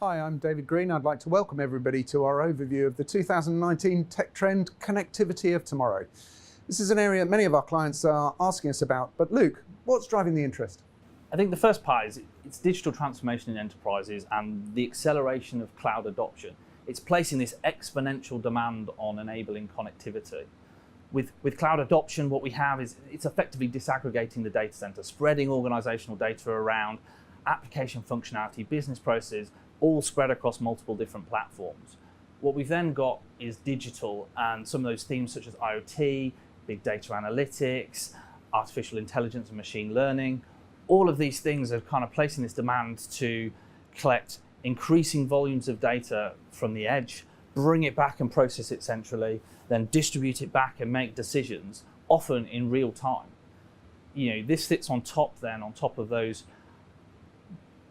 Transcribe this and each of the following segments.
Hi, I'm David Green. I'd like to welcome everybody to our overview of the 2019 tech trend, connectivity of tomorrow. This is an area many of our clients are asking us about, but Luke, what's driving the interest? I think the first part is it's digital transformation in enterprises and the acceleration of cloud adoption. It's placing this exponential demand on enabling connectivity. With cloud adoption, what we have is it's effectively disaggregating the data center, spreading organizational data around, application functionality, business processes, all spread across multiple different platforms. What we've then got is digital and some of those themes such as IoT, big data analytics, artificial intelligence and machine learning. All of these things are kind of placing this demand to collect increasing volumes of data from the edge, bring it back and process it centrally, then distribute it back and make decisions, often in real time. This sits on top of those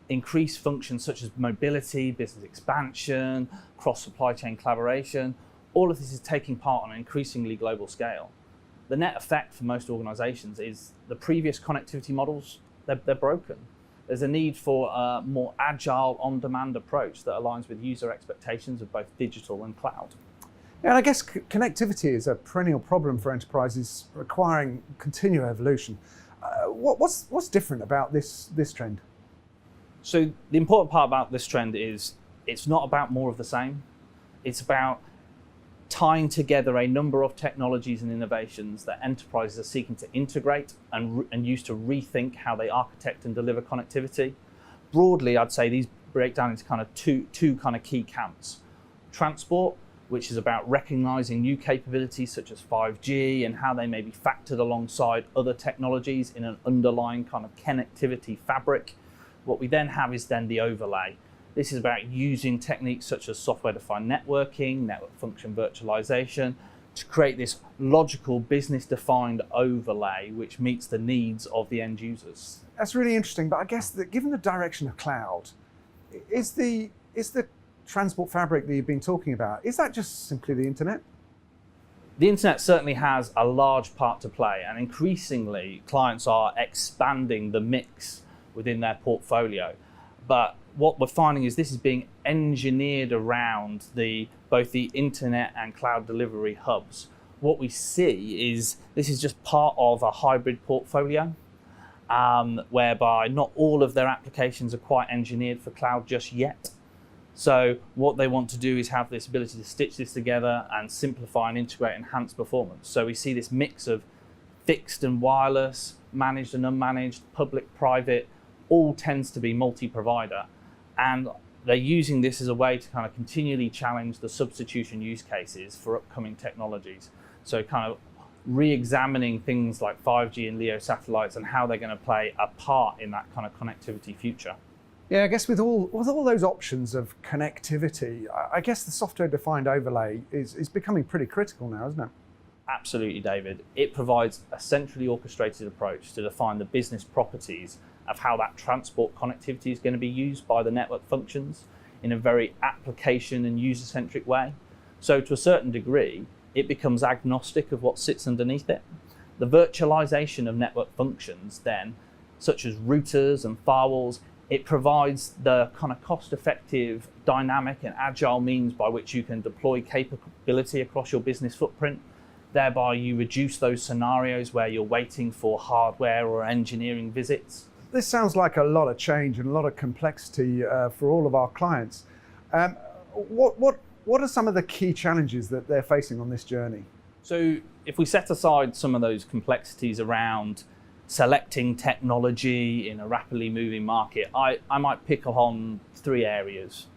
increased functions such as mobility, business expansion, cross-supply chain collaboration. All of this is taking part on an increasingly global scale. The net effect for most organizations is the previous connectivity models, they're broken. There's a need for a more agile, on-demand approach that aligns with user expectations of both digital and cloud. Yeah, and I guess connectivity is a perennial problem for enterprises requiring continual evolution. What's different about this trend? So the important part about this trend is it's not about more of the same. It's about tying together a number of technologies and innovations that enterprises are seeking to integrate and use to rethink how they architect and deliver connectivity. Broadly, I'd say these break down into kind of two kind of key camps. Transport, which is about recognizing new capabilities such as 5G and how they may be factored alongside other technologies in an underlying kind of connectivity fabric. What we then have is then the overlay. This is about using techniques such as software-defined networking, network function virtualization, to create this logical business-defined overlay which meets the needs of the end users. That's really interesting, but I guess that given the direction of cloud, is the transport fabric that you've been talking about, is that just simply the internet? The internet certainly has a large part to play, and increasingly clients are expanding the mix within their portfolio. But what we're finding is this is being engineered around both the internet and cloud delivery hubs. What we see is this is just part of a hybrid portfolio, whereby not all of their applications are quite engineered for cloud just yet. So what they want to do is have this ability to stitch this together and simplify and integrate enhanced performance. So we see this mix of fixed and wireless, managed and unmanaged, public, private, all tends to be multi-provider, and they're using this as a way to kind of continually challenge the substitution use cases for upcoming technologies. So kind of re-examining things like 5G and LEO satellites and how they're going to play a part in that kind of connectivity future. Yeah, I guess with all those options of connectivity, I guess the software-defined overlay is becoming pretty critical now, isn't it? Absolutely, David. It provides a centrally orchestrated approach to define the business properties of how that transport connectivity is going to be used by the network functions in a very application and user-centric way. So to a certain degree, it becomes agnostic of what sits underneath it. The virtualization of network functions then, such as routers and firewalls, it provides the kind of cost-effective, dynamic and agile means by which you can deploy capability across your business footprint. Thereby you reduce those scenarios where you're waiting for hardware or engineering visits. This sounds like a lot of change and a lot of complexity for all of our clients. What are some of the key challenges that they're facing on this journey? So if we set aside some of those complexities around selecting technology in a rapidly moving market, I might pick up on three areas.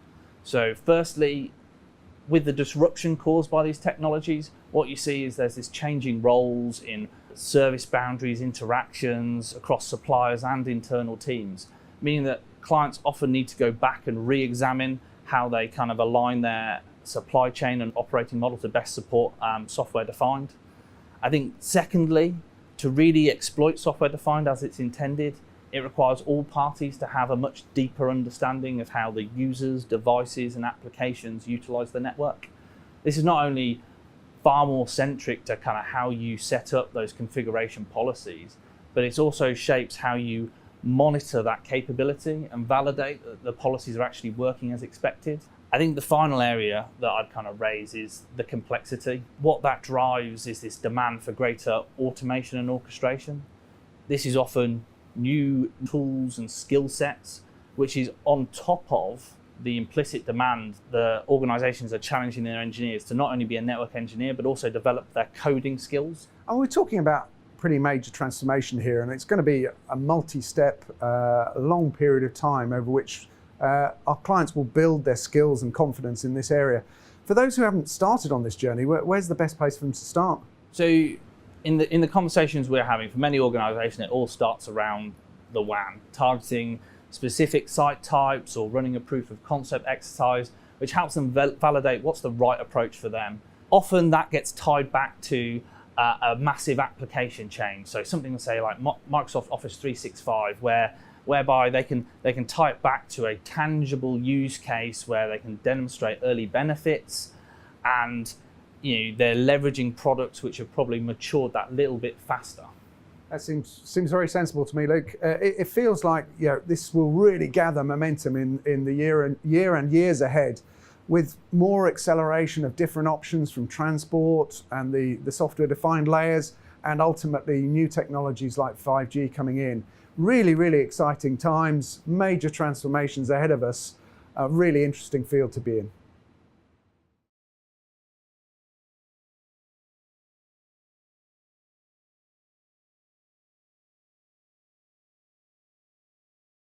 So firstly, with the disruption caused by these technologies, what you see is there's this changing roles in service boundaries, interactions across suppliers and internal teams, meaning that clients often need to go back and re-examine how they kind of align their supply chain and operating model to best support software defined. I think secondly, to really exploit software defined as it's intended, it requires all parties to have a much deeper understanding of how the users, devices and applications utilize the network. This is not only far more centric to kind of how you set up those configuration policies, but it also shapes how you monitor that capability and validate that the policies are actually working as expected. I think the final area that I'd kind of raise is the complexity. What that drives is this demand for greater automation and orchestration. This is often new tools and skill sets, which is on top of the implicit demand the organizations are challenging their engineers to not only be a network engineer, but also develop their coding skills. And we're talking about pretty major transformation here, and it's going to be a multi-step, long period of time over which our clients will build their skills and confidence in this area. For those who haven't started on this journey, where's the best place for them to start? So in the conversations we're having, for many organizations, it all starts around the WAN, targeting specific site types or running a proof of concept exercise, which helps them validate what's the right approach for them. Often that gets tied back to a massive application change. So something, say, like Microsoft Office 365, whereby they can tie it back to a tangible use case where they can demonstrate early benefits, and they're leveraging products which have probably matured that little bit faster. That seems very sensible to me, Luke. It feels like this will really gather momentum in the year and years ahead, with more acceleration of different options from transport and the software-defined layers, and ultimately new technologies like 5G coming in. Really, really exciting times, major transformations ahead of us. A really interesting field to be in.